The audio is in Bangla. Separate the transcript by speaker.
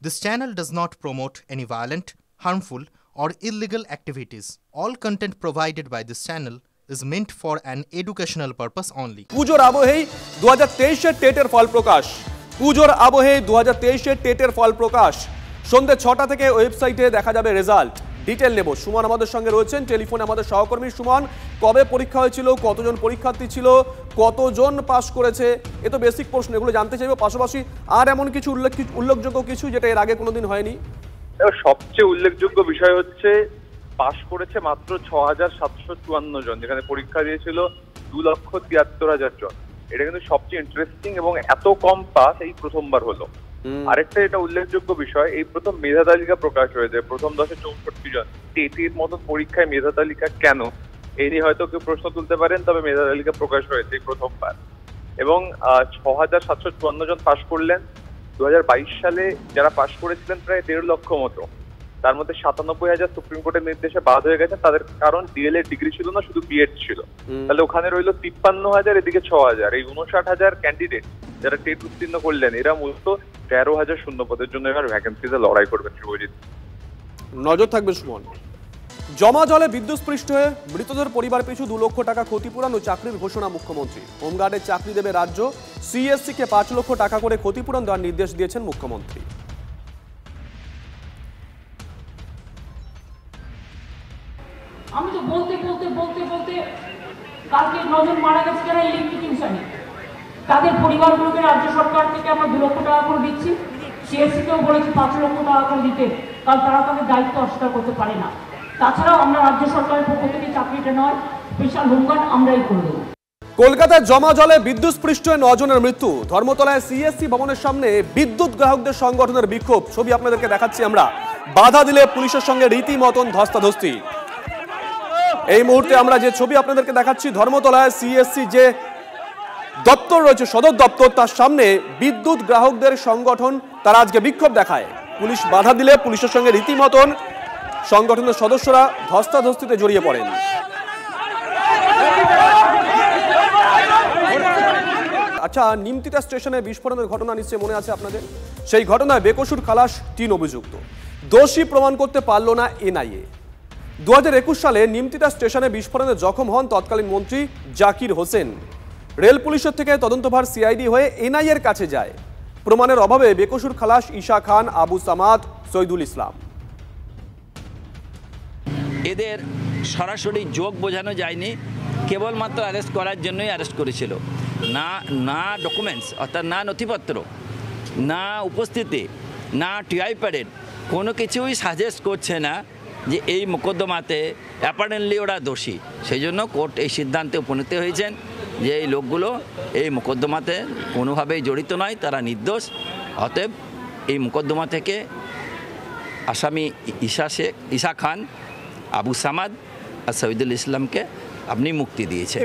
Speaker 1: This channel does not promote any violent, harmful, or illegal activities. All content provided by this channel is meant for an educational purpose only.
Speaker 2: পুজোর আবহেই 2023 টেটের ফল প্রকাশ। পুজোর আবহেই 2023 টেটের ফল প্রকাশ। সন্ধ্যে 6টা থেকে ওয়েবসাইটে দেখা যাবে রেজাল্ট। ডিটেইল নেব। সুমন আমাদের সঙ্গে রয়েছেন টেলিফোনে আমাদের সহকর্মী। সুমন, কবে পরীক্ষা হয়েছিল, কতজন পরীক্ষার্থী ছিল, কতজন পাস করেছে, এ তো বেসিক প্রশ্ন, এগুলো জানতে চাইবো। পাশাপাশি আর এমন কিছু উল্লেখযোগ্য কিছু যেটা এর আগে কোনোদিন হয়নি?
Speaker 3: সবচেয়ে উল্লেখযোগ্য বিষয় হচ্ছে পাশ করেছে মাত্র ৬,৭৫৪ জন, যেখানে পরীক্ষা দিয়েছিল ২,৭৩,০০০ জন। এটা কিন্তু সবচেয়ে ইন্টারেস্টিং এবং এত কম পাস এই প্রথমবার হলো। আরেকটা এটা উল্লেখযোগ্য বিষয়, এই প্রথম মেধা তালিকা প্রকাশ হয়েছে। প্রথম 10-এ ৬৪ জন। টেটের মতো পরীক্ষায় মেধা তালিকা কেন, এই নিয়ে হয়তো কেউ প্রশ্ন তুলতে পারেন, তবে মেধা তালিকা প্রকাশ হয়েছে এই প্রথমবার এবং ৬,৭৫৪ জন পাশ করলেন। 2022 সালে যারা পাশ করেছিলেন প্রায় ১.৫ লক্ষ মতো, তার মধ্যে ৯৭,০০০ সুপ্রিম কোর্টের নির্দেশে বাদ হয়ে গেছে। তাদের কারণ ডিএলএড ডিগ্রি ছিল না, শুধু বিএড ছিল। তাহলে ওখানে রইল ৫৩,০০০, এদিকে ৬,০০০। এই ৫৯,০০০ ক্যান্ডিডেট যারা টেট উত্তীর্ণ করলেন, এরা মূলত ১৩,০০০ শূন্য পদের জন্য এবার ভ্যাকেন্সিতে লড়াই করবেন। শুভজিৎ,
Speaker 2: নজর থাকবে সুমন। জমা জলে বিদ্যুৎস্পৃষ্ট হয়ে মৃতদের পরিবার পিছু ২ লক্ষ টাকা ক্ষতিপূরণ ও চাকরির ঘোষণা মুখ্যমন্ত্রী। হোমগার্ডে চাকরি দেবে রাজ্য। সিএসসি কে ৫ লক্ষ টাকা করে ক্ষতিপূরণ দেওয়ার নির্দেশ দিয়েছেন মুখ্যমন্ত্রী।
Speaker 4: আমি তো বলতে কালকে ৯ জন মারা গেছে যারা ইলেকট্রিশিয়ানে, তাদের পরিবারগুলোকে রাজ্য সরকার থেকে আমরা ২ লক্ষ টাকা করে দিচ্ছি। সিএসসি কেও বলেছি ৫ লক্ষ টাকা করে দিতে, কারণ তারা তাদের দায়িত্ব অস্বীকার করতে পারে না। তাছাড়াও আমরা রাজ্য সরকারের পক্ষ থেকে চাকরিটা নয়, স্পেশাল হোমগার্ড আমরাই করে দেবো।
Speaker 2: কলকাতায় জমা জলে বিদ্যুৎস্পৃষ্ট হয়ে ৯ জনের মৃত্যু। ধর্মতলায় সিএসসি ভবনের সামনে বিদ্যুৎ গ্রাহকদের সংগঠনের বিক্ষোভ। ছবি আপনাদেরকে দেখাচ্ছি আমরা। বাধা দিলে পুলিশের সঙ্গে রীতিমতন ধস্তাধস্তি। এই মুহূর্তে আমরা যে ছবি আপনাদেরকে দেখাচ্ছি, ধর্মতলায় সিএসসি যে দপ্তর রয়েছে, সদর দপ্তর, তার সামনে বিদ্যুৎ গ্রাহকদের সংগঠন তারা আজকে বিক্ষোভ দেখায়। পুলিশ বাধা দিলে পুলিশের সঙ্গে রীতিমতন সংগঠনের সদস্যরা ধস্তাধস্তিতে জড়িয়ে পড়েন। আচ্ছা, নিমতিতা স্টেশনে বিস্ফোরণের ঘটনা নিশ্চয়ই মনে আছে আপনাদের। সেই ঘটনায় বেকসুর খালাস ৩ অভিযুক্ত। দোষী প্রমাণ করতে পারল না এনআইএ। ২০২১ সালে নিমতিতা স্টেশনে বিস্ফোরণে জখম হন তৎকালীন মন্ত্রী জাকির হোসেন। রেল পুলিশের থেকে তদন্তভার সিআইডি হয়ে এনআইএর কাছে যায়। প্রমাণের অভাবে বেকসুর খালাস ঈশা খান, আবু সামাদ, শহীদুল ইসলাম।
Speaker 5: এদের সরাসরি যোগ বোঝানো যায়নি, কেবলমাত্র অ্যারেস্ট করার জন্যই অ্যারেস্ট করেছিল। না ডকুমেন্টস, অর্থাৎ না নথিপত্র, না উপস্থিতি, না টিআই প্যাডেড, কোনো কিছুই সাজেস্ট করছে না যে এই মোকদ্দমাতে অ্যাপারেন্টলি ওরা দোষী। সেই জন্য কোর্ট এই সিদ্ধান্তে উপনীত হয়েছেন যে এই লোকগুলো এই মোকদ্দমাতে কোনোভাবেই জড়িত নয়, তারা নির্দোষ। অতএব এই মোকদ্দমা থেকে আসামি ঈশা খান, আবু সামাদ আর শহীদুল ইসলামকে আপনি মুক্তি দিয়েছেন।